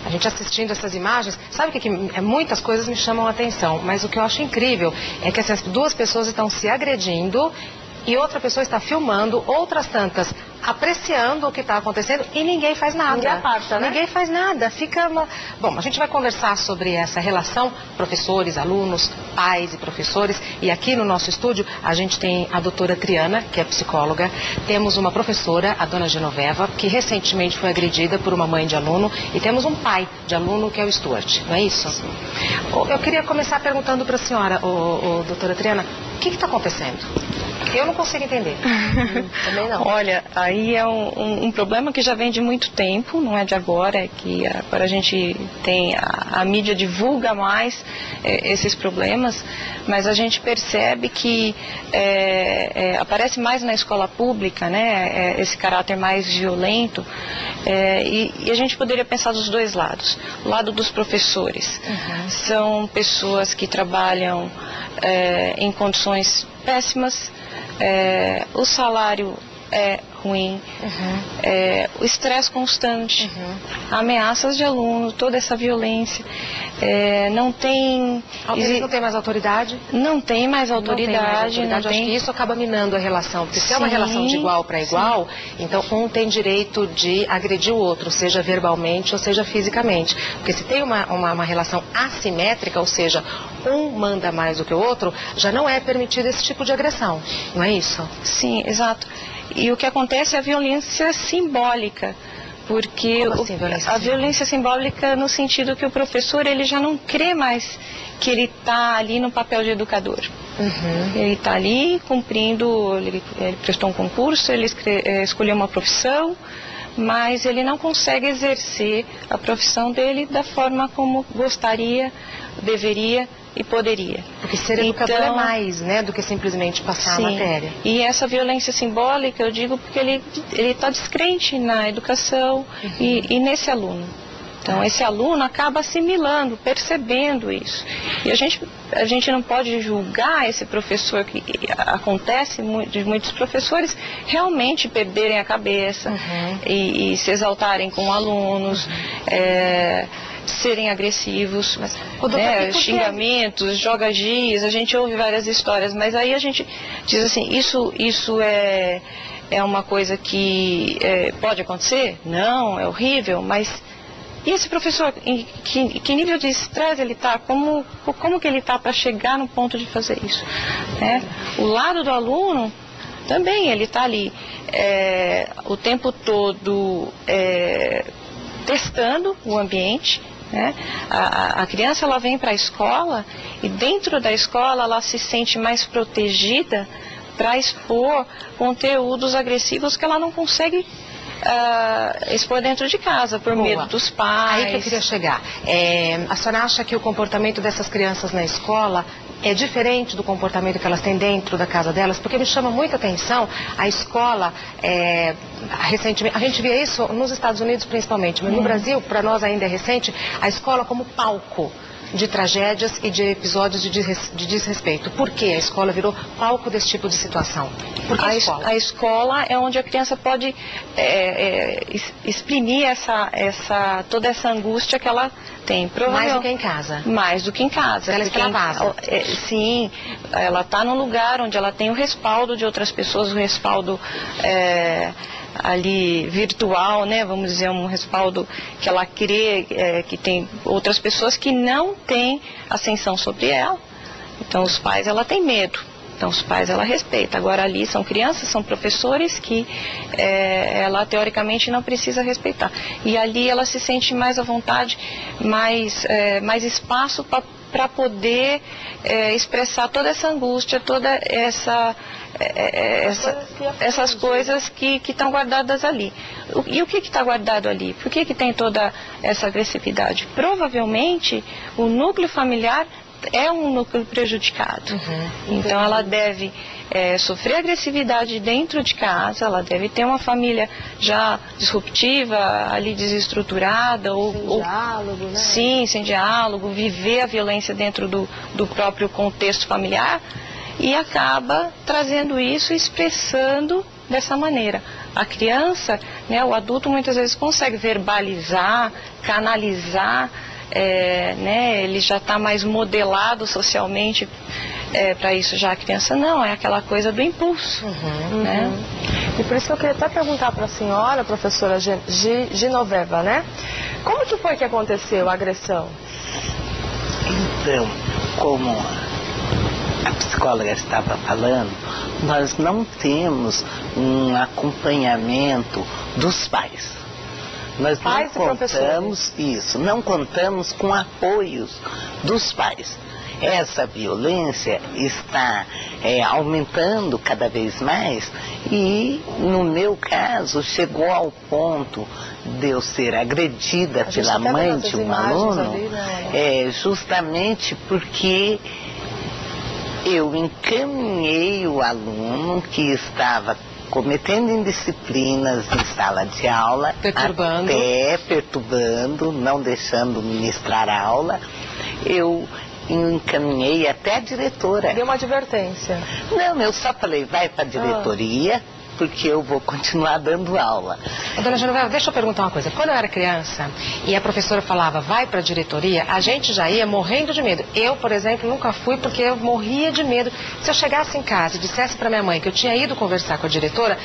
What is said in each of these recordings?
a gente assistindo essas imagens, sabe que muitas coisas me chamam a atenção, mas o que eu acho incrível é que essas duas pessoas estão se agredindo e outra pessoa está filmando, outras tantas apreciando o que está acontecendo e ninguém faz nada. Ninguém aparta, né? Ninguém faz nada. Bom, a gente vai conversar sobre essa relação, professores, alunos, pais e professores. E aqui no nosso estúdio a gente tem a doutora Triana, que é psicóloga. Temos uma professora, a dona Genoveva, que recentemente foi agredida por uma mãe de aluno. E temos um pai de aluno, que é o Stuart, não é isso? Sim. Eu queria começar perguntando para a senhora, doutora Triana, o que está acontecendo? Eu não consigo entender. Também não. Olha, aí é um problema que já vem de muito tempo, não é de agora, é que agora a gente tem, a mídia divulga mais esses problemas, mas a gente percebe que aparece mais na escola pública, né, esse caráter mais violento, e a gente poderia pensar dos dois lados. O lado dos professores. São pessoas que trabalham em condições péssimas, o salário é ruim, o estresse constante, ameaças de aluno, toda essa violência, não tem... Eles não têm mais autoridade? Não tem mais autoridade. Acho que isso acaba minando a relação, porque se é uma relação de igual para igual, então um tem direito de agredir o outro, seja verbalmente ou seja fisicamente. Porque se tem uma relação assimétrica, ou seja, um manda mais do que o outro, já não é permitido esse tipo de agressão, não é isso? Sim, exato. E o que acontece é a violência simbólica, porque a violência simbólica no sentido que o professor ele já não crê mais que ele está ali no papel de educador. Ele está ali cumprindo, ele prestou um concurso, ele escolheu uma profissão, mas ele não consegue exercer a profissão dele da forma como gostaria, deveria e poderia. Porque ser educador é mais, né, do que simplesmente passar a matéria. E essa violência simbólica, eu digo porque ele está descrente na educação e nesse aluno. Então, esse aluno acaba assimilando, percebendo isso. E a gente não pode julgar esse professor, que acontece de muitos professores realmente perderem a cabeça e se exaltarem com alunos, serem agressivos, xingamentos, joga-giz, a gente ouve várias histórias, mas aí a gente diz assim, isso é uma coisa que pode acontecer? Não, é horrível, mas e esse professor, em que nível de estresse ele está? Como que ele está para chegar no ponto de fazer isso? O lado do aluno também, ele está ali o tempo todo testando o ambiente. A criança ela vem para a escola e dentro da escola ela se sente mais protegida para expor conteúdos agressivos que ela não consegue expor dentro de casa, por medo dos pais. Aí que eu queria chegar. A senhora acha que o comportamento dessas crianças na escola é diferente do comportamento que elas têm dentro da casa delas? Porque me chama muita atenção a escola, recentemente, a gente via isso nos Estados Unidos principalmente, mas no Brasil, para nós ainda é recente, a escola como palco de tragédias e de episódios de desrespeito. Por que a escola virou palco desse tipo de situação? Por que a escola? A escola é onde a criança pode exprimir toda essa angústia que ela tem. Mais do que em casa? Mais do que em casa. Ela extravasa. Sim, ela está num lugar onde ela tem o respaldo de outras pessoas, o respaldo ali virtual, né, vamos dizer, um respaldo que ela crê que tem outras pessoas que não têm ascensão sobre ela. Então os pais, ela tem medo. Então os pais ela respeita. Agora ali são crianças, são professores que ela teoricamente não precisa respeitar. E ali ela se sente mais à vontade, mais espaço para poder expressar toda essa angústia, toda essas coisas que estão guardadas ali. E o que está guardado ali? Por que tem toda essa agressividade? Provavelmente o núcleo familiar é um núcleo prejudicado. Então ela deve sofrer agressividade dentro de casa, ela deve ter uma família já disruptiva, ali desestruturada, sem diálogo, né? Sim, sem diálogo, viver a violência dentro do próprio contexto familiar e acaba trazendo isso e expressando dessa maneira. a criança, né, o adulto muitas vezes consegue verbalizar, canalizar, né, ele já está mais modelado socialmente para isso. Já a criança não, é aquela coisa do impulso. Né? E por isso que eu queria até perguntar para a senhora, professora Genoveva, né? Como que foi que aconteceu a agressão? Então, como a psicóloga estava falando, nós não temos um acompanhamento dos pais. Nós não contamos isso, não contamos com apoios dos pais. Essa violência está aumentando cada vez mais e, no meu caso, chegou ao ponto de eu ser agredida pela mãe de um aluno, justamente porque eu encaminhei o aluno que estava cometendo indisciplinas em sala de aula, perturbando, não deixando ministrar a aula. Eu encaminhei até a diretora. Deu uma advertência? Não, eu só falei, vai para a diretoria, porque eu vou continuar dando aula. Dona Genoveva, deixa eu perguntar uma coisa. Quando eu era criança e a professora falava, vai para a diretoria, a gente já ia morrendo de medo. Eu, por exemplo, nunca fui porque eu morria de medo. Se eu chegasse em casa e dissesse para minha mãe que eu tinha ido conversar com a diretora,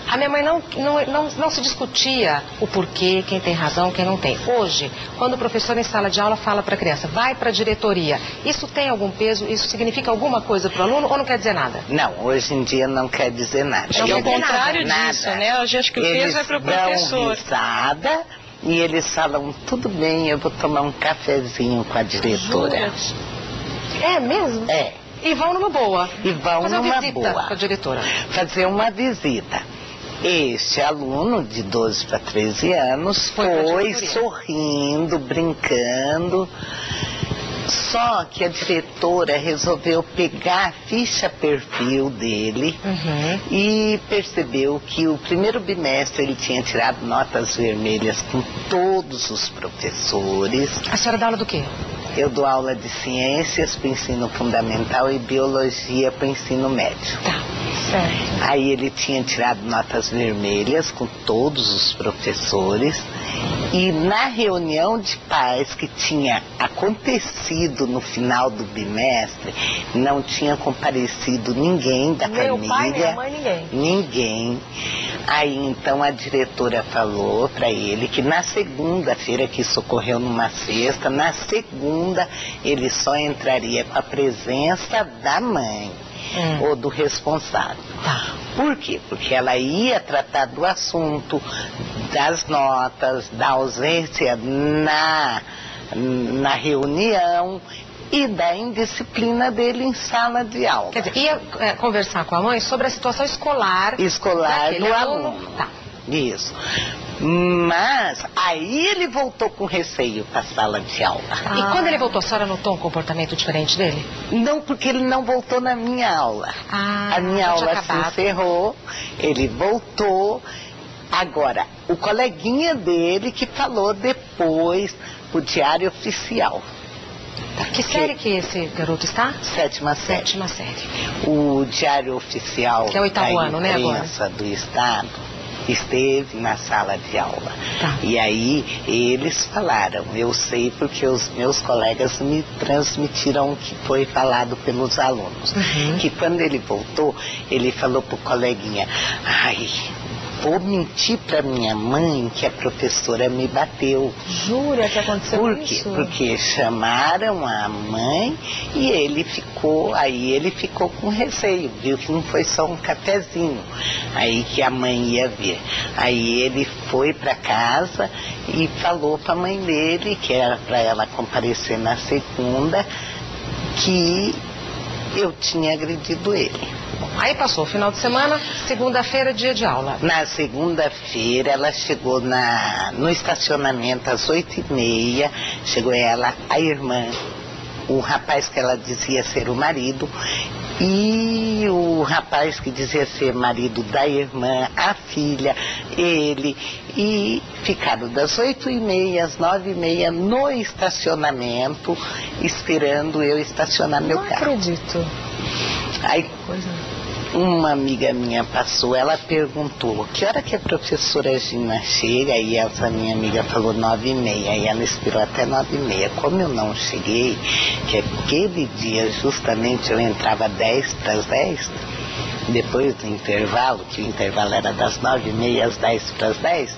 a minha mãe não se discutia o porquê, quem tem razão, quem não tem. Hoje, quando o professor em sala de aula fala para a criança, vai para a diretoria, isso tem algum peso? Isso significa alguma coisa para o aluno ou não quer dizer nada? Não, hoje em dia não quer dizer nada. É o contrário disso, né? Eu acho que o peso é para o professor. Eles dão risada e eles falam, tudo bem, eu vou tomar um cafezinho com a diretora. É mesmo? É. E vão numa boa. E vão fazer numa uma visita boa. Com a diretora. Fazer uma visita. Este aluno de 12 para 13 anos foi sorrindo, brincando. Só que a diretora resolveu pegar a ficha perfil dele e percebeu que o primeiro bimestre ele tinha tirado notas vermelhas com todos os professores. A senhora dá aula do quê? Eu dou aula de ciências para o ensino fundamental e biologia para o ensino médio. Tá, certo. Aí ele tinha tirado notas vermelhas com todos os professores. E na reunião de pais que tinha acontecido no final do bimestre, não tinha comparecido ninguém da família. Nem o pai, nem a mãe, ninguém. Ninguém. Aí então a diretora falou para ele que na segunda-feira, que isso ocorreu numa sexta, na segunda ele só entraria com a presença da mãe ou do responsável. Por quê? Porque ela ia tratar do assunto, das notas, da ausência na reunião e da indisciplina dele em sala de aula. Quer dizer, ia conversar com a mãe sobre a situação escolar do aluno. Tá. Isso. Mas aí ele voltou com receio para a sala de aula. E quando ele voltou, a senhora notou um comportamento diferente dele? Não, porque ele não voltou na minha aula. A minha aula se encerrou, ele voltou. Agora, o coleguinha dele que falou depois pro Diário Oficial. Que série que esse garoto está? Sétima série. Sétima série. O Diário Oficial que é o oitavo ano, né, agora? da imprensa do Estado esteve na sala de aula. Tá. E aí eles falaram, eu sei porque os meus colegas me transmitiram o que foi falado pelos alunos. Que quando ele voltou, ele falou pro coleguinha, ai, vou mentir para minha mãe que a professora me bateu. Jura que aconteceu isso? Por quê? Porque chamaram a mãe e ele ficou com receio, viu que não foi só um cafezinho, aí que a mãe ia ver. Aí ele foi para casa e falou para a mãe dele, que era para ela comparecer na segunda, que eu tinha agredido ele. Aí passou o final de semana, segunda-feira, dia de aula. Na segunda-feira ela chegou no estacionamento às 8h30, chegou ela, a irmã, o rapaz que ela dizia ser o marido e o rapaz que dizia ser marido da irmã, a filha, ele, e ficaram das 8h30 às 9h30 no estacionamento, esperando eu estacionar meu carro. Não acredito. Aí, uma amiga minha passou, ela perguntou, que hora que a professora Gina chega? E essa minha amiga falou 9h30, e ela esperou até 9h30. Como eu não cheguei, que aquele dia justamente eu entrava 10:10, depois do intervalo, que o intervalo era das 9h30 às 10:10,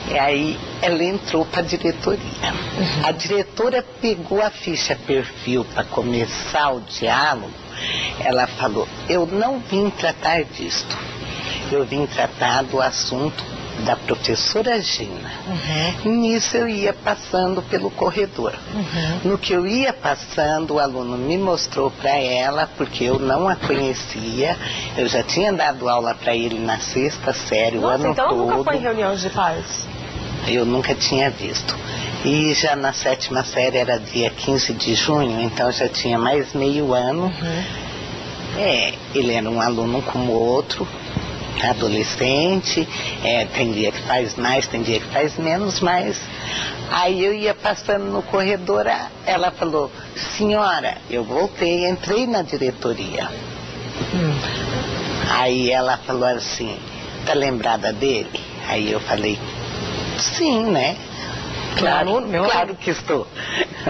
e aí ela entrou para a diretoria. A diretora pegou a ficha perfil para começar o diálogo. Ela falou, eu não vim tratar disto, eu vim tratar do assunto da professora Gina. Nisso eu ia passando pelo corredor. No que eu ia passando, o aluno me mostrou para ela, porque eu não a conhecia, eu já tinha dado aula para ele na 6ª série, o ano então todo. Nunca foi em reuniões de pais? Eu nunca tinha visto. E já na 7ª série era dia 15 de junho, então já tinha mais meio ano. Ele era um aluno como outro, adolescente, tem dia que faz mais, tem dia que faz menos, mas aí eu ia passando no corredor, ela falou, senhora, eu voltei, entrei na diretoria. Aí ela falou assim, tá lembrada dele? Aí eu falei, sim, né? Claro, claro que estou.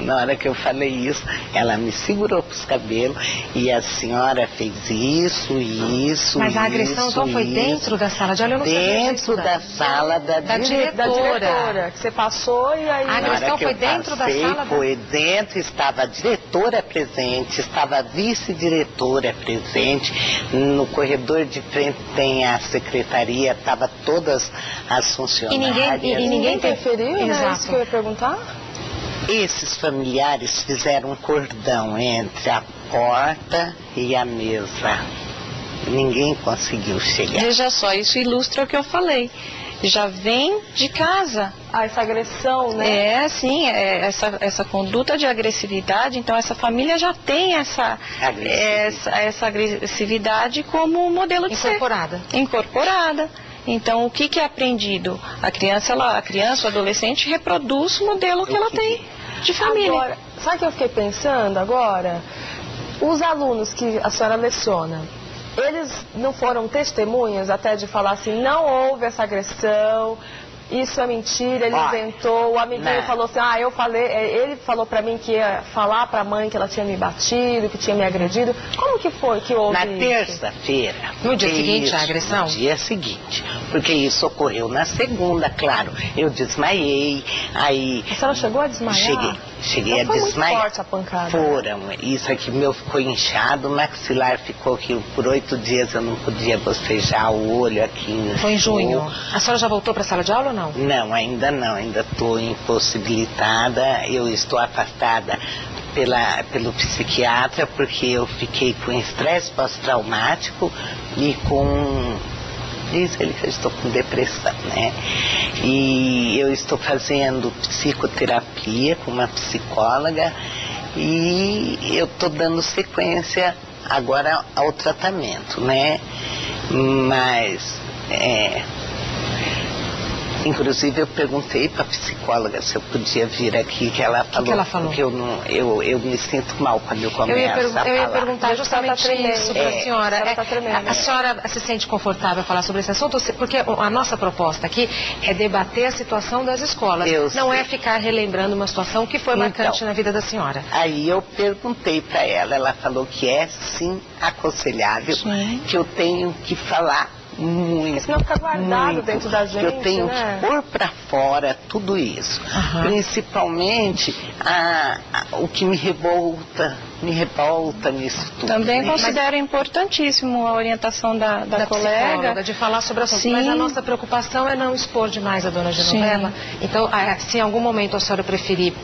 Na hora que eu falei isso, ela me segurou para os cabelos e a senhora fez isso. Mas a agressão então foi dentro da sala de aula? Eu não dentro da sala da diretora. Que você passou e aí... A agressão foi dentro da sala? Foi dentro, estava a diretora presente, estava a vice-diretora presente. No corredor de frente tem a secretaria, estava todas as funcionárias. E ninguém interferiu, né? Exato. Isso que eu ia perguntar? Esses familiares fizeram um cordão entre a porta e a mesa. Ninguém conseguiu chegar. Veja só, isso ilustra o que eu falei. Já vem de casa. Essa agressão, né? Sim, essa conduta de agressividade. Então, essa família já tem essa agressividade como modelo de incorporada. Incorporada. Então, o que é aprendido? A criança, o adolescente reproduz o modelo que ela tem de família. Agora, sabe o que eu fiquei pensando agora? Os alunos que a senhora leciona, eles não foram testemunhas até de falar assim, não houve essa agressão, isso é mentira, ele inventou, o amiguinho falou assim, eu falei, ele falou pra mim que ia falar pra mãe que ela tinha me batido, que tinha me agredido. Como que foi que houve Na isso? terça-feira. No dia seguinte, a agressão? No dia seguinte, porque isso ocorreu na segunda, claro. Eu desmaiei, aí... A senhora chegou a desmaiar? Cheguei então a desmaiar. Foi muito forte a pancada. Foram, isso aqui meu ficou inchado, o maxilar ficou que por 8 dias eu não podia bocejar, o olho aqui. Foi em junho. A senhora já voltou para a sala de aula ou não? Não, ainda não, ainda estou impossibilitada, eu estou afastada pelo psiquiatra porque eu fiquei com estresse pós-traumático e com... Diz ele que eu estou com depressão, né? E eu estou fazendo psicoterapia com uma psicóloga e eu estou dando sequência agora ao tratamento, né? Mas, inclusive eu perguntei para a psicóloga se eu podia vir aqui, que ela falou, que ela falou? Que eu me sinto mal quando eu começo a falar. Eu ia perguntar justamente isso para a senhora. A senhora se sente confortável a falar sobre esse assunto? Porque a nossa proposta aqui é debater a situação das escolas. Não é ficar relembrando uma situação que foi marcante na vida da senhora. Aí eu perguntei para ela falou que é sim aconselhável, que eu tenho que falar muito. Senão fica guardado dentro da gente, eu tenho que pôr para fora tudo isso. Principalmente o que me revolta nisso tudo. Também considero importantíssimo a orientação da colega. De falar sobre o assunto. Mas a nossa preocupação é não expor demais a dona Genoveva. Então, se em algum momento a senhora preferir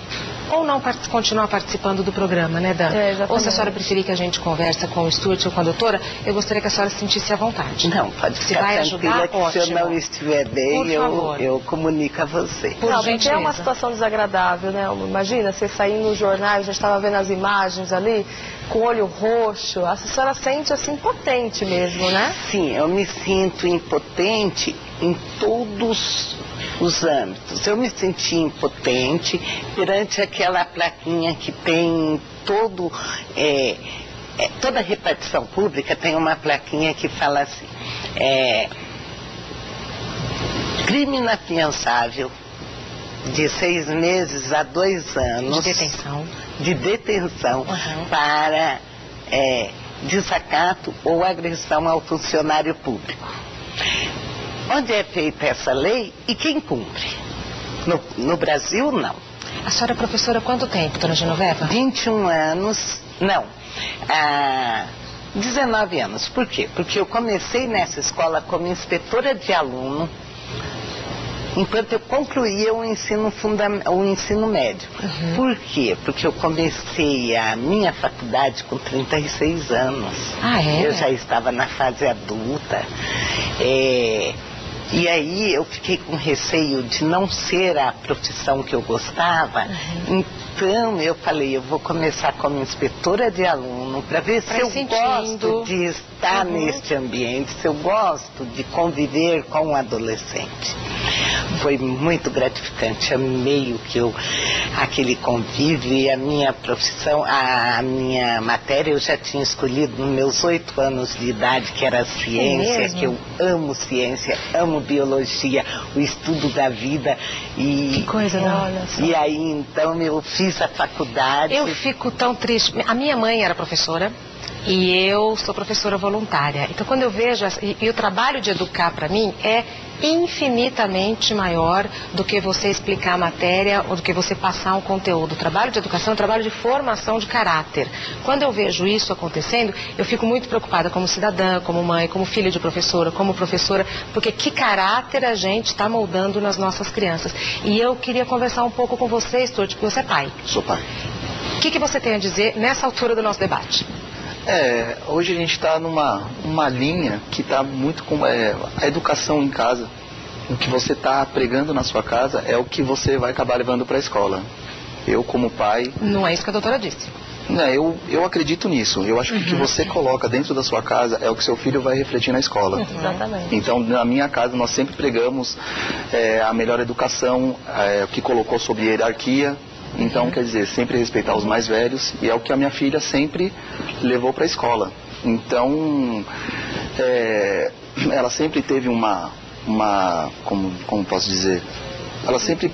ou não continuar participando do programa, né, Dan? Ou se a senhora preferir que a gente converse com o Stuart ou com a doutora, eu gostaria que a senhora se sentisse à vontade. Não, pode ficar tranquila que se eu não estiver bem, eu comunico a você. Não, porque é uma situação desagradável, né? Imagina, você sair nos jornais, já estava vendo as imagens ali, com o olho roxo, a senhora sente assim impotente mesmo, né? Sim, eu me sinto impotente em todos os âmbitos. Eu me senti impotente perante aquela plaquinha que tem todo toda repartição pública tem uma plaquinha que fala assim, crime inafiançável de 6 meses a 2 anos de detenção para desacato ou agressão ao funcionário público. Onde é feita essa lei e quem cumpre? No Brasil, não. A senhora é professora há quanto tempo, dona Genoveva? 21 anos, não, 19 anos. Por quê? Porque eu comecei nessa escola como inspetora de aluno, enquanto eu concluía o ensino médio. Por quê? Porque eu comecei a minha faculdade com 36 anos. Ah, é? Eu já estava na fase adulta. E aí eu fiquei com receio de não ser a profissão que eu gostava. Então eu falei, eu vou começar como inspetora de aluno para ver se eu gosto de estar neste ambiente, se eu gosto de conviver com um adolescente. Foi muito gratificante, amei aquele convívio e a minha profissão, a minha matéria eu já tinha escolhido nos meus 8 anos de idade, que era a ciência, que eu amo ciência, amo biologia, o estudo da vida. Que coisa, olha só. E aí então eu fiz a faculdade. Eu fico tão triste. A minha mãe era professora. E eu sou professora voluntária. Então, quando eu vejo... E o trabalho de educar, para mim, é infinitamente maior do que você explicar a matéria ou do que você passar um conteúdo. O trabalho de educação é um trabalho de formação de caráter. Quando eu vejo isso acontecendo, eu fico muito preocupada como cidadã, como mãe, como filha de professora, como professora, porque que caráter a gente está moldando nas nossas crianças. E eu queria conversar um pouco com você, Stuart, porque você é pai. Sou pai. O que você tem a dizer nessa altura do nosso debate? Hoje a gente está numa linha que está muito com a educação em casa. O que você está pregando na sua casa é o que você vai acabar levando para a escola. Eu, como pai... Não é isso que a doutora disse. Eu acredito nisso. Eu acho que o que você coloca dentro da sua casa é o que seu filho vai refletir na escola. Exatamente. Então, na minha casa, nós sempre pregamos a melhor educação, que colocou sobre hierarquia. Então, quer dizer, sempre respeitar os mais velhos, e é o que a minha filha sempre levou para a escola. Então, ela sempre teve como posso dizer, ela sempre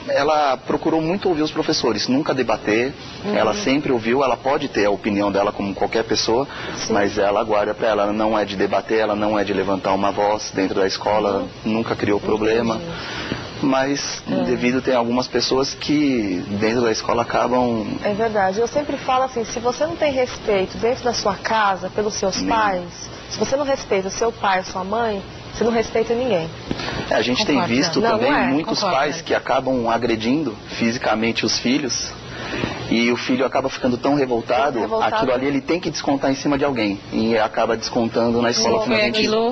ela procurou muito ouvir os professores, nunca debater. Ela sempre ouviu, ela pode ter a opinião dela como qualquer pessoa, mas ela guarda para ela, não é de debater, ela não é de levantar uma voz dentro da escola, nunca criou problema. Mas devido tem algumas pessoas que dentro da escola acabam... É verdade, eu sempre falo assim, se você não tem respeito dentro da sua casa pelos seus pais, se você não respeita o seu pai, sua mãe, você não respeita ninguém. A gente tem visto também muitos pais né? que acabam agredindo fisicamente os filhos, e o filho acaba ficando tão revoltado, aquilo ali ele tem que descontar em cima de alguém, e acaba descontando na escola.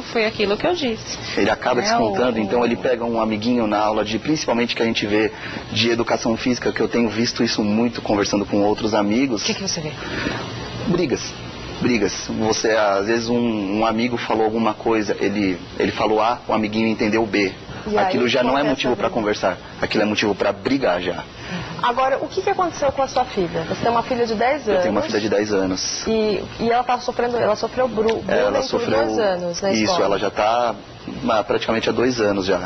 Foi aquilo que eu disse. Ele acaba descontando, então ele pega um amiguinho na aula principalmente que a gente vê de educação física, que eu tenho visto isso muito conversando com outros amigos. O que você vê? Brigas. Você, às vezes, um amigo falou alguma coisa, ele falou A, o amiguinho entendeu B. Aquilo já não é motivo para conversar, aquilo é motivo para brigar já. Agora, o que aconteceu com a sua filha? Você tem uma filha de 10 anos. Eu tenho uma filha de 10 anos. E ela está sofrendo, ela sofreu bullying por 2 anos na escola. Isso, ela já está praticamente há 2 anos já.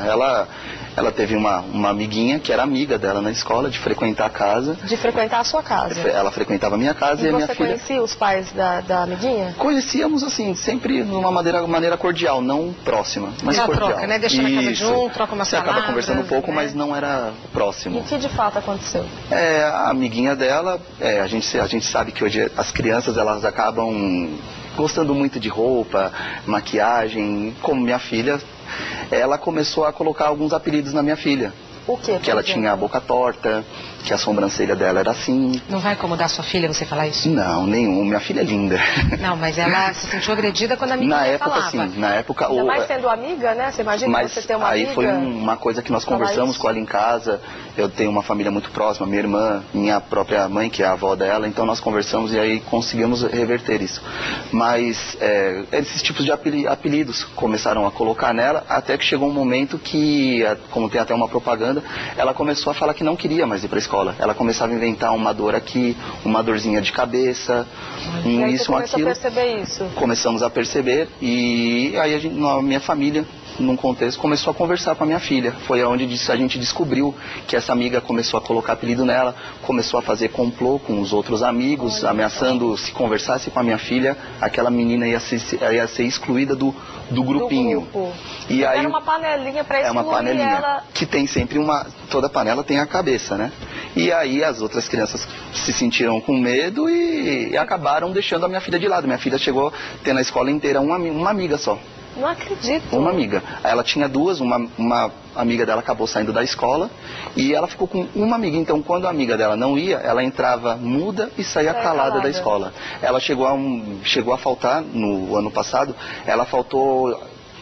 Ela teve uma amiguinha que era amiga dela na escola, de frequentar a casa. De frequentar a sua casa. Ela frequentava a minha casa e a minha filha... E você conhecia os pais da amiguinha? Conhecíamos, assim, sempre de uma maneira cordial, não próxima, mas cordial. Troca, né? Deixa na casa de um, troca umas palavras. Você acaba conversando um pouco, né? Mas não era próximo. E o que de fato aconteceu? A amiguinha dela, a gente sabe que hoje as crianças, elas acabam gostando muito de roupa, maquiagem. Como minha filha, ela começou a colocar alguns apelidos na minha filha. O quê? Que ela tinha a boca torta, que a sobrancelha dela era assim. Não vai incomodar sua filha você falar isso? Não, nenhum. Minha filha é linda. Não, mas ela se sentiu agredida quando a amiga falava. Sim, na época... Ainda mais sendo amiga, né? Você imagina você ter uma amiga... Aí foi uma coisa que nós conversamos com ela em casa. Eu tenho uma família muito próxima, minha irmã, minha própria mãe, que é a avó dela. Então nós conversamos e aí conseguimos reverter isso. Mas esses tipos de apelidos começaram a colocar nela, até que chegou um momento que, como tem até uma propaganda, Fernanda, ela começou a falar que não queria mais ir para a escola. Ela começava a inventar uma dor aqui, uma dorzinha de cabeça, isso, aquilo. A perceber isso? Começamos a perceber e aí a minha família, num contexto, começou a conversar com a minha filha. Foi onde a gente descobriu que essa amiga começou a colocar apelido nela, começou a fazer complô com os outros amigos, ameaçando, se conversasse com a minha filha, aquela menina ia ser excluída do grupinho. E aí, era uma panelinha para excluir uma panelinha, ela. que tem sempre toda panela tem a cabeça, né? E aí as outras crianças se sentiram com medo e acabaram deixando a minha filha de lado. Minha filha chegou a ter na escola inteira uma amiga só. Não acredito. Uma amiga. Ela tinha duas, uma amiga dela acabou saindo da escola e ela ficou com uma amiga. Então, quando a amiga dela não ia, ela entrava muda e saía calada da escola. Ela chegou a faltar, no ano passado, ela faltou,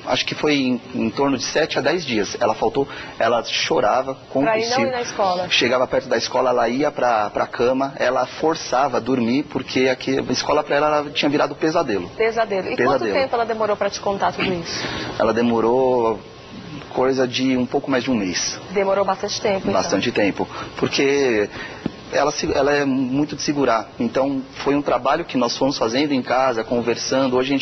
acho que foi em torno de 7 a 10 dias. Ela faltou, ela chorava, compulsiva. Pra ir não ir na escola. Chegava perto da escola, ela ia pra cama, ela forçava a dormir, porque a escola pra ela tinha virado pesadelo. Pesadelo. E quanto tempo ela demorou pra te contar tudo isso? Ela demorou coisa de um pouco mais de um mês. Demorou bastante tempo, então. Bastante tempo, porque ela é muito de segurar. Então foi um trabalho que nós fomos fazendo em casa, conversando. Hoje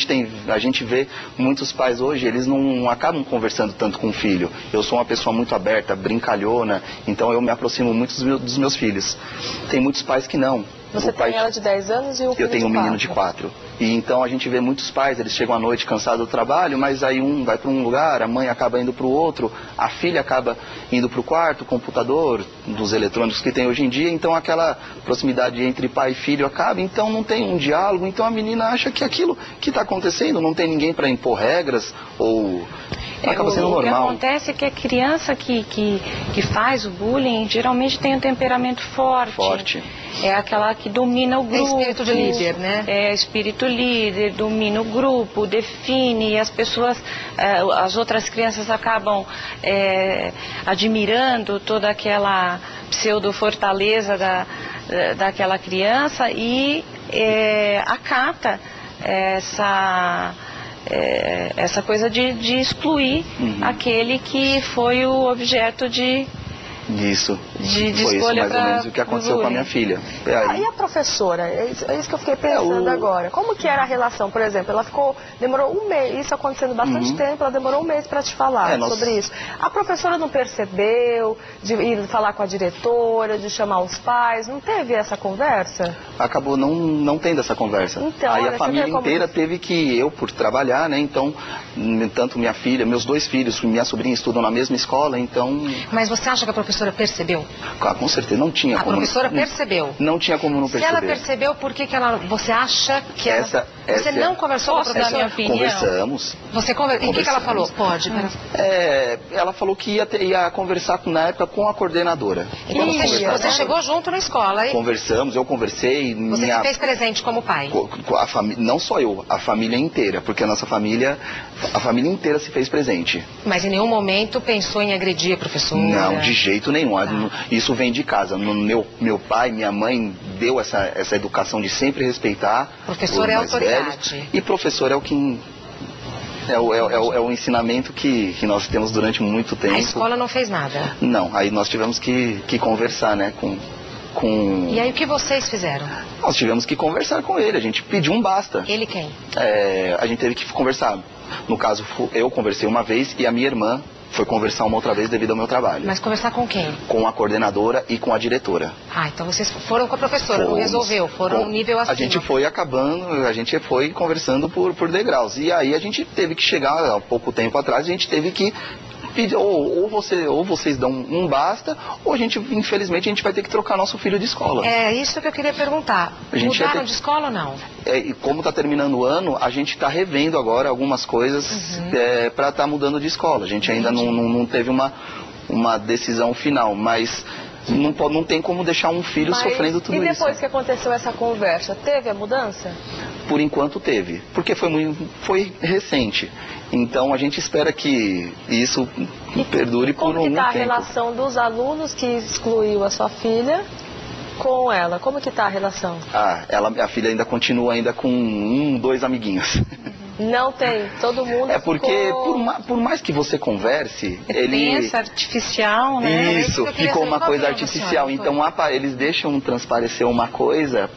a gente vê muitos pais hoje, eles não acabam conversando tanto com o filho. Eu sou uma pessoa muito aberta, brincalhona, então eu me aproximo muito dos meus filhos. Tem muitos pais que não. Você tem ela de 10 anos e o filho Eu tenho um menino de 4. E então a gente vê muitos pais, eles chegam à noite cansados do trabalho, mas aí um vai para um lugar, a mãe acaba indo para o outro, a filha acaba indo para o quarto, computador, dos eletrônicos que tem hoje em dia, então aquela proximidade entre pai e filho acaba, então não tem um diálogo, então a menina acha que aquilo que está acontecendo, não tem ninguém para impor regras, ou acaba sendo normal. O que acontece é que a criança que faz o bullying geralmente tem um temperamento forte. É aquela que domina o grupo. É espírito de líder, né? É espírito líder, domina o grupo, define, e as pessoas, as outras crianças acabam admirando toda aquela pseudo-fortaleza daquela criança e acata essa coisa de excluir aquele que foi o objeto de foi isso mais ou menos o que aconteceu com a minha filha. E a professora? É isso que eu fiquei pensando agora. Como que era a relação? Por exemplo, demorou um mês, isso acontecendo bastante tempo, ela demorou um mês para te falar sobre isso. A professora não percebeu de ir falar com a diretora, de chamar os pais? Não teve essa conversa? Acabou não tendo essa conversa. Então, aí a família inteira teve que, eu por trabalhar, né, então, tanto minha filha, meus 2 filhos, minha sobrinha estudam na mesma escola, então... Mas você acha que a professora percebeu? Com certeza, não tinha como. A professora percebeu? Não tinha como não perceber. Se ela percebeu, por que você acha que você não conversou com a professora? Minha opinião. Conversamos. E o que ela falou? Pode. Ela falou que ia conversar na época com a coordenadora. Você chegou junto na escola, hein? Conversamos, eu conversei. Você se fez presente como pai? Não só eu, a família inteira, porque a família inteira se fez presente. Mas em nenhum momento pensou em agredir a professora? Não, de jeito nenhum. Isso vem de casa. Meu pai, minha mãe deu essa educação de sempre respeitar. Professor é autoridade. Velhos, e professor é o que... É o ensinamento que nós temos durante muito tempo. A escola não fez nada? Não, aí nós tivemos que conversar, né, com... E aí o que vocês fizeram? Nós tivemos que conversar com ele, a gente pediu um basta. Ele quem? A gente teve que conversar. No caso, eu conversei uma vez e a minha irmã foi conversar uma outra vez devido ao meu trabalho. Mas conversar com quem? Com a coordenadora e com a diretora. Então vocês foram com a professora, não resolveu, foram um nível acima. A gente foi a gente foi conversando por degraus. E aí a gente teve que chegar, há pouco tempo atrás, a gente teve que pedir, ou vocês dão um basta, ou infelizmente, a gente vai ter que trocar nosso filho de escola. É isso que eu queria perguntar. Mudaram de escola ou não? E como está terminando o ano, a gente está revendo agora algumas coisas para estar mudando de escola. A gente ainda não teve uma decisão final, mas não tem como deixar um filho sofrendo tudo isso. E depois que aconteceu essa conversa, teve a mudança? Por enquanto teve, porque foi recente. Então a gente espera que isso perdure por um tempo. Como que está a relação dos alunos que excluiu a sua filha com ela? Como que está a relação? A filha ainda continua com 2 amiguinhos. Não tem, todo mundo É porque, ficou... por mais que você converse, ele... Pensa artificial, né? Isso, ficou uma coisa artificial. Então, eles deixam transparecer uma coisa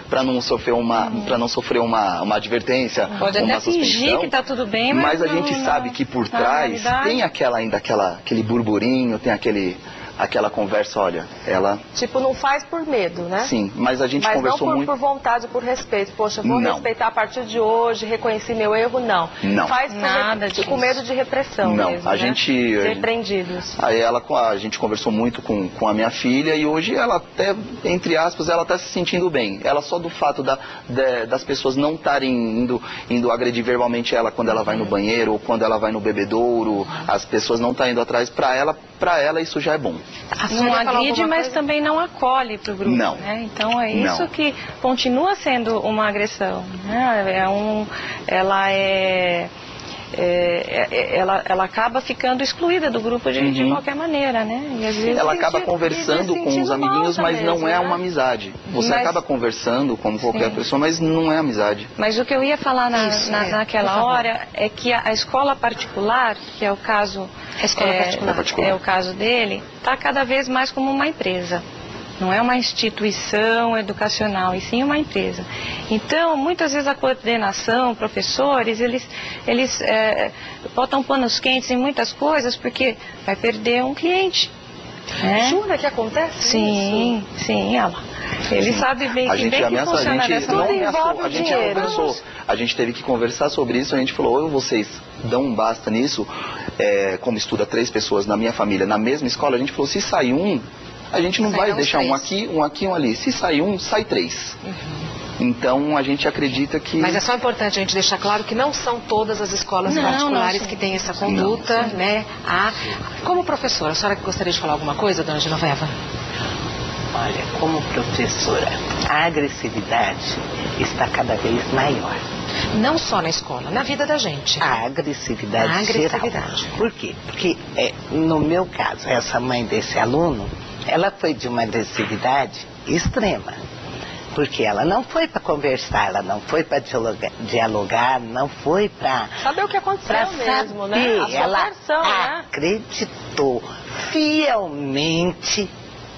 para não sofrer uma advertência, Pode uma até fingir suspensão, que tá tudo bem, mas a gente sabe que por trás tem aquele burburinho, tem aquela conversa, olha, ela... Tipo, não faz por medo, né? Sim, mas a gente conversou não muito... por vontade, por respeito. Poxa, vou respeitar a partir de hoje, reconheci meu erro, não. Não. Faz Nada com medo de repressão não, mesmo, a né? gente... Ser prendidos. Aí a gente conversou muito com a minha filha e hoje ela até, entre aspas, ela está se sentindo bem. Ela só do fato das pessoas não estarem indo agredir verbalmente ela quando ela vai no banheiro ou quando ela vai no bebedouro, as pessoas não estão indo atrás, para ela isso já é bom. Não agride, mas também não acolhe para o grupo. Não. Né? Então é isso que continua sendo uma agressão. Né? Ela acaba ficando excluída do grupo de qualquer maneira, né? E às vezes ela acaba conversando com os amiguinhos, mas não é uma amizade. Você acaba conversando com qualquer pessoa, mas não é amizade. Mas o que eu ia falar naquela hora é que a escola particular, que é o caso, é o caso dele, está cada vez mais como uma empresa. Não é uma instituição educacional, e sim uma empresa. Então, muitas vezes a coordenação, professores, eles botam panos quentes em muitas coisas porque vai perder um cliente. Né? Jura que acontece sim, isso? Sim, ele sabe bem que funciona dessa maneira. A gente já conversou, a gente teve que conversar sobre isso, a gente falou, ou vocês dão um basta nisso, como estuda 3 pessoas na minha família, na mesma escola, a gente falou, se sai um, a gente não vai deixar um aqui, um ali. Se sai um, sai 3. Então, a gente acredita que... Mas é só importante a gente deixar claro que não são todas as escolas particulares que têm essa conduta, né? Como professora, a senhora gostaria de falar alguma coisa, dona Genoveva? Olha, como professora, a agressividade está cada vez maior. Não só na escola, na vida da gente. A agressividade geral. Por quê? Porque, no meu caso, essa mãe desse aluno, ela foi de uma agressividade extrema. Porque ela não foi para conversar, ela não foi para dialogar, não foi para... Saber o que aconteceu mesmo, né? A sua ela versão, né? acreditou fielmente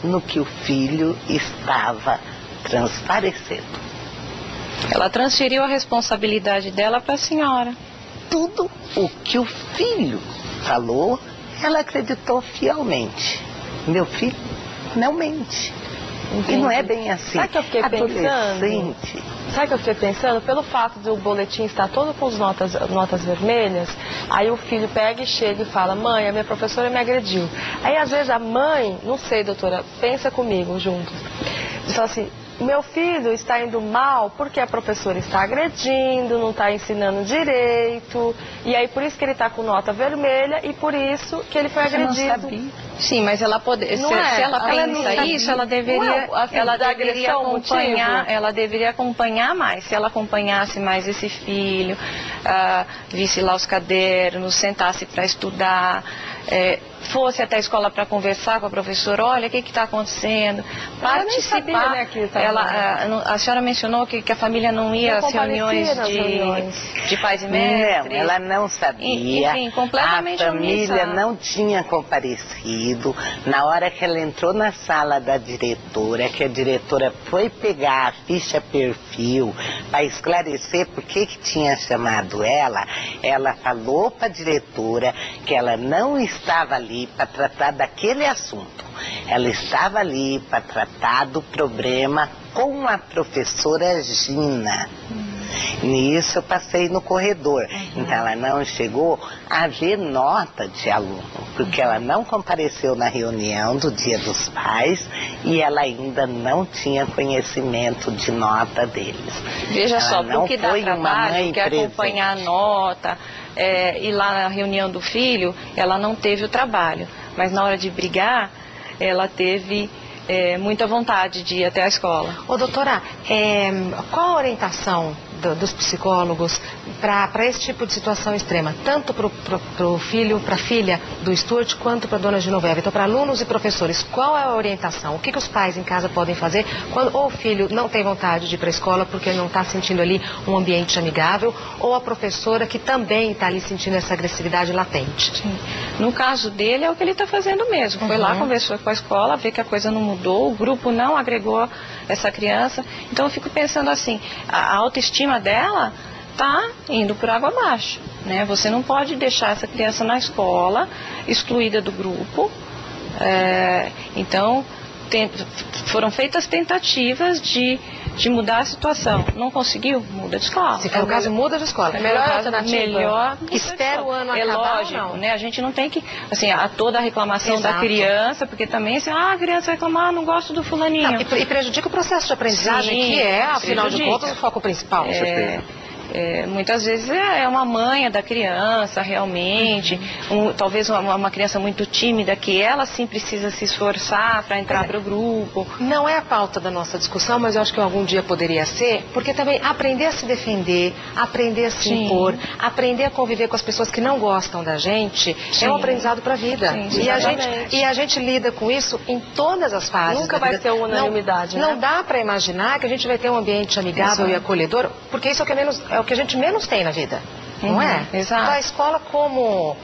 no que o filho estava transparecendo. Ela transferiu a responsabilidade dela para a senhora. Tudo o que o filho falou, ela acreditou fielmente. Meu filho não mente. Entendi. E não é bem assim. Sabe o que eu fiquei pensando? Sabe o que eu fiquei pensando? Pelo fato de o boletim estar todo com as notas vermelhas, aí o filho pega e chega e fala, mãe, a minha professora me agrediu. Aí às vezes a mãe, não sei, doutora, pensa comigo juntos. Diz assim, meu filho está indo mal porque a professora está agredindo, não está ensinando direito, e aí por isso que ele está com nota vermelha e por isso que ele foi agredido. Sim, mas ela se ela pensa isso, ela deveria acompanhar, ela deveria acompanhar mais. Se ela acompanhasse mais esse filho, visse lá os cadernos, sentasse para estudar, fosse até a escola para conversar com a professora, olha, o que está acontecendo, participar. A senhora mencionou que a família não ia às reuniões de pais e mestres. Não, ela não sabia. Enfim, completamente a família não tinha comparecido. Na hora que ela entrou na sala da diretora, que a diretora foi pegar a ficha perfil para esclarecer por que tinha chamado ela falou para a diretora que ela não estava ali para tratar daquele assunto. Ela estava ali para tratar do problema com a professora Gina. Nisso eu passei no corredor. Então ela não chegou a ver nota de aluno, porque ela não compareceu na reunião do Dia dos Pais e ela ainda não tinha conhecimento de nota deles. Veja só, porque dá trabalho, que acompanhar a nota, ir lá na reunião do filho, ela não teve o trabalho. Mas na hora de brigar, ela teve muita vontade de ir até a escola. Ô doutora, qual a orientação dos psicólogos para esse tipo de situação extrema, tanto para o filho, para a filha do Stuart, quanto para a dona Genoveva? Então, para alunos e professores, qual é a orientação? O que os pais em casa podem fazer quando ou o filho não tem vontade de ir para a escola porque não está sentindo ali um ambiente amigável, ou a professora que também está ali sentindo essa agressividade latente? Sim. No caso dele, é o que ele está fazendo mesmo. Foi lá, conversou com a escola, vê que a coisa não mudou, o grupo não agregou essa criança. Então eu fico pensando assim, a autoestima dela está indo por água abaixo, né? Você não pode deixar essa criança na escola, excluída do grupo. Então foram feitas tentativas de mudar a situação. Não conseguiu? Muda de escola. Se for o caso, muda de escola. É melhor alternativa. Melhor. Espera o ano acabar. É lógico, ou não? né? A gente não tem que, assim, toda a reclamação da criança, porque também, assim, a criança vai reclamar, não gosto do fulaninho. Não, e prejudica o processo de aprendizagem, Sim, que é, afinal de contas, o foco principal. Muitas vezes é uma manha da criança, realmente. Talvez uma criança muito tímida, que ela sim precisa se esforçar para entrar para o grupo. Não é a pauta da nossa discussão, mas eu acho que algum dia poderia ser, porque também aprender a se defender, aprender a se impor, aprender a conviver com as pessoas que não gostam da gente, é um aprendizado para a vida. Sim, e a gente lida com isso em todas as fases. Nunca vai ter unanimidade, Não dá para imaginar que a gente vai ter um ambiente amigável e acolhedor, porque isso é o que a gente menos tem na vida. Não é? Exato. Então, a escola como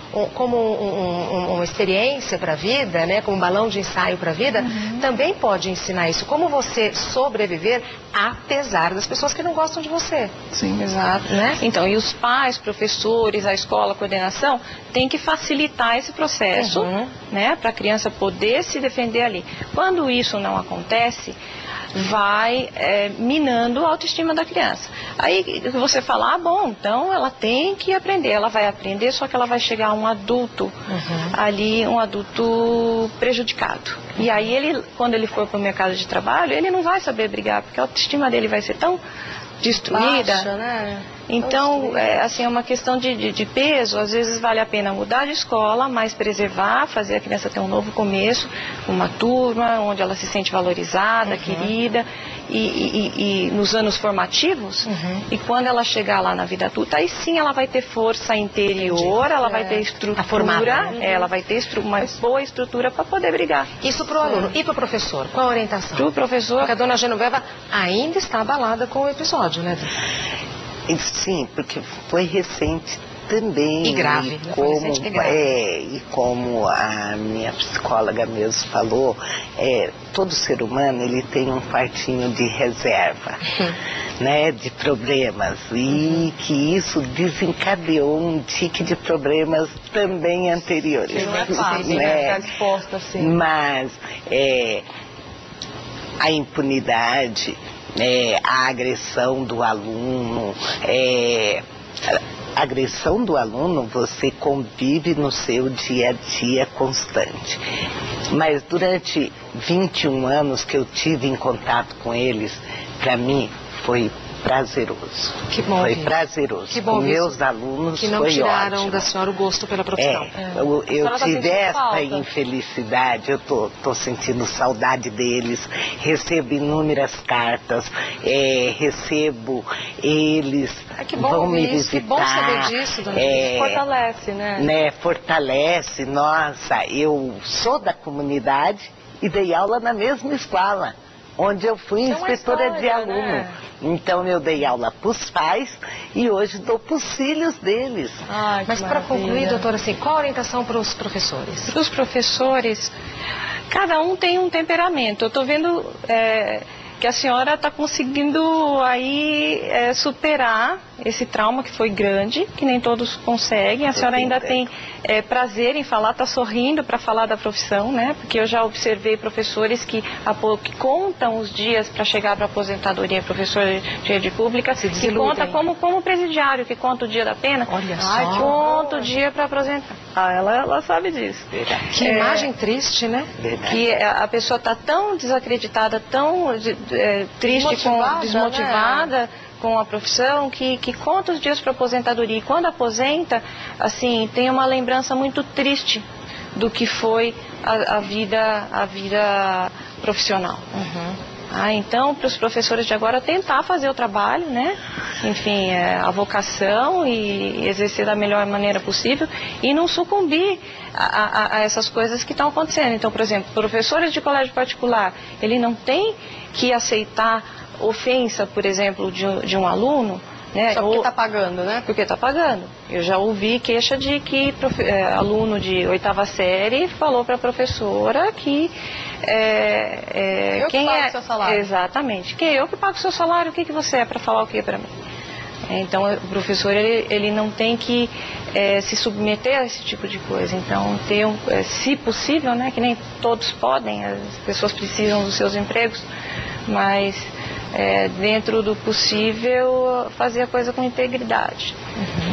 uma experiência para a vida, né, como um balão de ensaio para a vida, também pode ensinar isso. Como você sobreviver apesar das pessoas que não gostam de você. Sim. Exato. Né? Então, e os pais, professores, a escola, a coordenação, tem que facilitar esse processo, né, para a criança poder se defender ali. Quando isso não acontece, vai minando a autoestima da criança. Aí você fala, bom, então ela tem que aprender, ela vai aprender, só que ela vai chegar a um adulto ali, um adulto prejudicado. E aí ele, quando ele for para o mercado de trabalho, ele não vai saber brigar, porque a autoestima dele vai ser tão destruída. Baixa, né? Então, assim, é uma questão de peso. Às vezes vale a pena mudar de escola, mas preservar, fazer a criança ter um novo começo, uma turma onde ela se sente valorizada, querida, e nos anos formativos, e quando ela chegar lá na vida adulta, aí sim ela vai ter força interior, ela vai ter estrutura, ela vai ter uma boa estrutura para poder brigar. Isso para o aluno. E para o professor? Qual a orientação? Para o professor... Porque a dona Genoveva ainda está abalada com o episódio, né? Sim, porque foi recente também. E grave. E como a minha psicóloga mesmo falou, todo ser humano ele tem um quartinho de reserva, né, de problemas, e que isso desencadeou um tique de problemas também anteriores. Não é fácil, né? Ficar disposta assim. Mas a impunidade, a agressão do aluno, a agressão do aluno você convive no seu dia a dia constante. Mas durante 21 anos que eu tive em contato com eles, para mim foi prazeroso. Que bom. Foi prazeroso. Que bom. Com meus alunos que não foi tiraram ótimo. Da senhora o gosto pela profissão. Eu tive essa infelicidade, eu tô sentindo saudade deles, recebo inúmeras cartas, recebo eles, que bom vão me isso, visitar. Que bom saber disso, dona Fortalece, né? Fortalece, nossa, eu sou da comunidade e dei aula na mesma escola, onde eu fui inspetora de aluno. Né? Então eu dei aula para os pais e hoje dou para os filhos deles. Mas para concluir, doutora, assim, qual a orientação para os professores? Para os professores, cada um tem um temperamento. Eu estou vendo que a senhora está conseguindo aí superar esse trauma que foi grande, que nem todos conseguem. A senhora ainda tem prazer em falar, está sorrindo para falar da profissão, né? Porque eu já observei professores que contam os dias para chegar para a aposentadoria, professor de rede pública, que conta como presidiário, que conta o dia da pena. Olha só. Conta o dia para aposentar. Ela sabe disso. Que imagem triste, né? Que a pessoa está tão desacreditada, tão triste, desmotivada, né? Com a profissão, que conta os dias para aposentadoria. E quando aposenta, assim, tem uma lembrança muito triste do que foi a vida profissional. Então, para os professores de agora tentar fazer o trabalho, né? Enfim, a vocação e exercer da melhor maneira possível e não sucumbir a essas coisas que estão acontecendo. Então, por exemplo, professores de colégio particular, ele não tem que aceitar ofensa, por exemplo, de um aluno, né? Só porque está pagando, né? Porque está pagando. Eu já ouvi queixa de que aluno de 8ª série falou para a professora que eu quem que pago é o seu salário. Exatamente. Que eu que pago o seu salário, o que você é para falar o que para mim? Então o professor ele não tem que se submeter a esse tipo de coisa. Então ter se possível, né? Que nem todos podem, as pessoas precisam dos seus empregos, mas dentro do possível, fazer a coisa com integridade.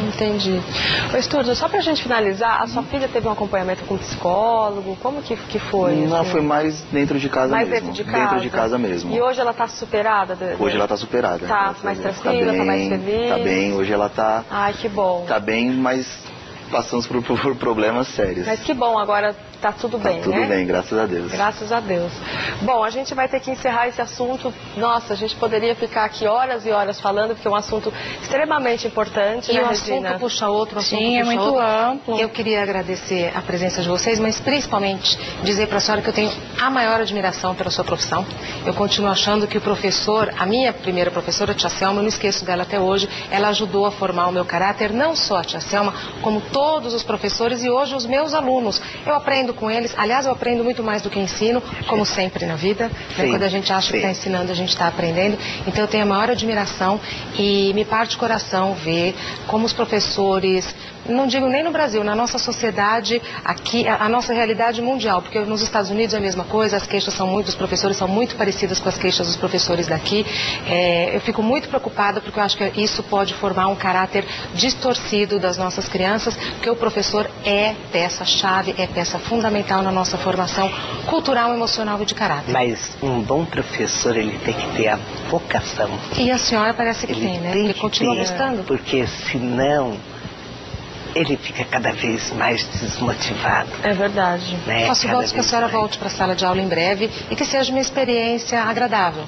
Entendi. Ô, Esturzo, só pra gente finalizar, a sua filha teve um acompanhamento com psicólogo? Como que foi? Não, assim? foi mais dentro de casa mais mesmo. Dentro de casa? Dentro de casa mesmo. E hoje ela tá superada? Hoje ela tá superada. Tá mais tranquila, tá mais feliz? Tá bem, hoje ela tá... Ai, que bom. Tá bem, mas passamos por problemas sérios. Mas que bom, agora tá tudo bem, tudo né? bem, graças a Deus. Graças a Deus. Bom, a gente vai ter que encerrar esse assunto. Nossa, a gente poderia ficar aqui horas e horas falando, porque é um assunto extremamente importante, E né, um Regina? assunto puxa outro, Sim, é muito amplo. Eu queria agradecer a presença de vocês, mas principalmente dizer para a senhora que eu tenho a maior admiração pela sua profissão. Eu continuo achando que o professor, a minha primeira professora, a tia Selma, eu não esqueço dela até hoje, ela ajudou a formar o meu caráter, não só a tia Selma, como todos os professores e hoje os meus alunos. Eu aprendo com eles, aliás, eu aprendo muito mais do que ensino, como sempre na vida, né? Quando a gente acha que está ensinando, a gente está aprendendo. Então eu tenho a maior admiração e me parte o coração ver como os professores, não digo nem no Brasil, na nossa sociedade, aqui, a nossa realidade mundial, porque nos Estados Unidos é a mesma coisa, as queixas dos professores são muito parecidas com as queixas dos professores daqui. Eu fico muito preocupada porque eu acho que isso pode formar um caráter distorcido das nossas crianças, porque o professor é peça-chave, é peça fundamental na nossa formação cultural, emocional e de caráter. Mas um bom professor, ele tem que ter a vocação. E a senhora parece que Ele tem, né? tem Porque que continua ter, gostando. porque senão ele fica cada vez mais desmotivado. É verdade. Né? Faço votos que a senhora volte para a sala de aula em breve e que seja uma experiência agradável.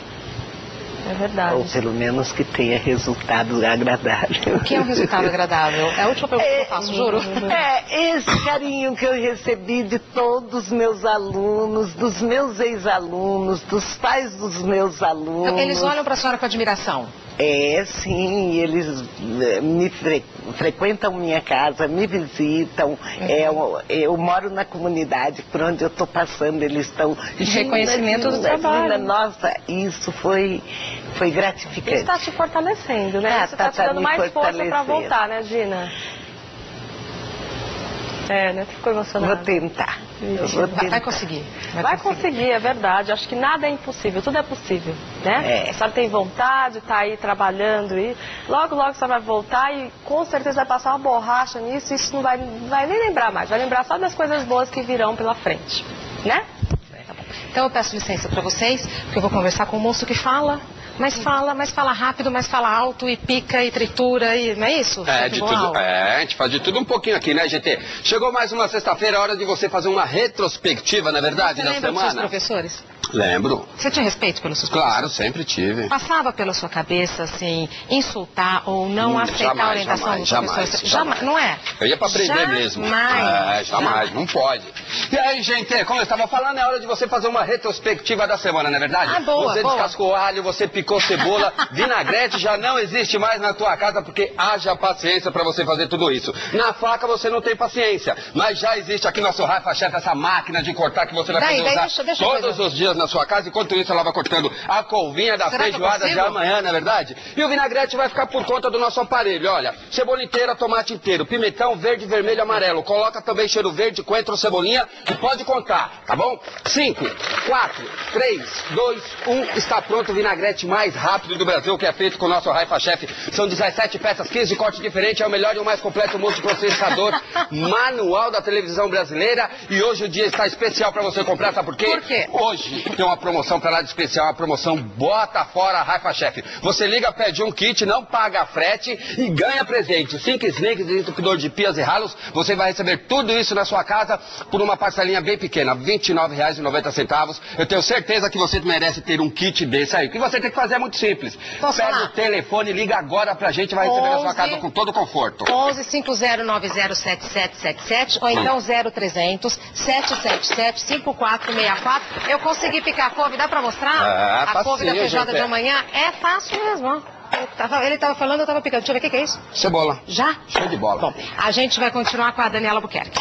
É verdade. Ou pelo menos que tenha resultado agradável. O que é um resultado agradável? É a última pergunta que eu faço, juro. Esse carinho que eu recebi de todos os meus alunos, dos meus ex-alunos, dos pais dos meus alunos. Eles olham para a senhora com admiração. Sim, eles me frequentam minha casa, me visitam. Eu moro na comunidade, por onde eu estou passando, eles estão... Reconhecimento do trabalho. Nossa, isso foi gratificante. Está te fortalecendo, né? Você está te dando mais força para voltar, né, Gina? Né? Ficou emocionada. Vou tentar. Vai conseguir. Vai conseguir, é verdade. Acho que nada é impossível, tudo é possível, né? A senhora tem vontade, tá aí trabalhando e logo, logo a senhora vai voltar e com certeza vai passar uma borracha nisso, isso não vai nem lembrar mais, vai lembrar só das coisas boas que virão pela frente, né? Então eu peço licença para vocês, porque eu vou conversar com o moço que fala. Mas fala rápido, mas fala alto e pica e tritura e não é isso? De tudo. A gente faz de tudo um pouquinho aqui, né, GT? Chegou mais uma sexta-feira, hora de você fazer uma retrospectiva, não é verdade, Você na lembra semana? dos seus professores? Lembro. Você tinha respeito pelos seus Claro, professores? sempre tive. Passava pela sua cabeça, assim, insultar ou não aceitar a orientação dos professores? Jamais. Não é? Eu ia pra aprender mesmo. Jamais, não pode. E aí, gente, como eu estava falando, é hora de você fazer uma retrospectiva da semana, não é verdade? Boa, você boa. descascou alho, você picou cebola, vinagrete já não existe mais na tua casa, porque haja paciência para você fazer tudo isso. Na faca você não tem paciência, mas já existe aqui nosso Raifa Chef, essa máquina de cortar que você vai poder usar deixa todos os dias na sua casa. Enquanto isso, ela vai cortando a couvinha da feijoada de amanhã, não é verdade? E o vinagrete vai ficar por conta do nosso aparelho. Olha, cebola inteira, tomate inteiro, pimentão verde, vermelho, amarelo. Coloca também cheiro verde, coentro, cebolinha e pode contar, tá bom? 5, 4, 3, 2, 1. Está pronto o vinagrete mais rápido do Brasil, que é feito com o nosso Raifa Chef. São 17 peças, 15 cortes diferentes. É o melhor e o mais completo multiprocessador manual da televisão brasileira. E hoje o dia está especial para você comprar, sabe por quê? Por quê? Hoje tem uma promoção pra lá de especial, uma promoção Bota Fora Raifa Chef. Você liga, pede um kit, não paga frete e ganha presente. 5 snakes, desentupidor de pias e ralos. Você vai receber tudo isso na sua casa por uma parcelinha bem pequena, R$ 29,90. Eu tenho certeza que você merece ter um kit desse aí. O que você tem que fazer é muito simples. Pega o telefone, liga agora pra gente, vai receber na sua casa com todo conforto. 11-5090-7777 ou então 0300-777-5464. Eu consegui picar a couve, dá pra mostrar? A couve da feijoada de amanhã é fácil mesmo, ó. Ele estava falando, eu estava picando. Deixa eu ver o que é isso. Cebola. Já? Show de bola. Bom, a gente vai continuar com a Daniela Albuquerque.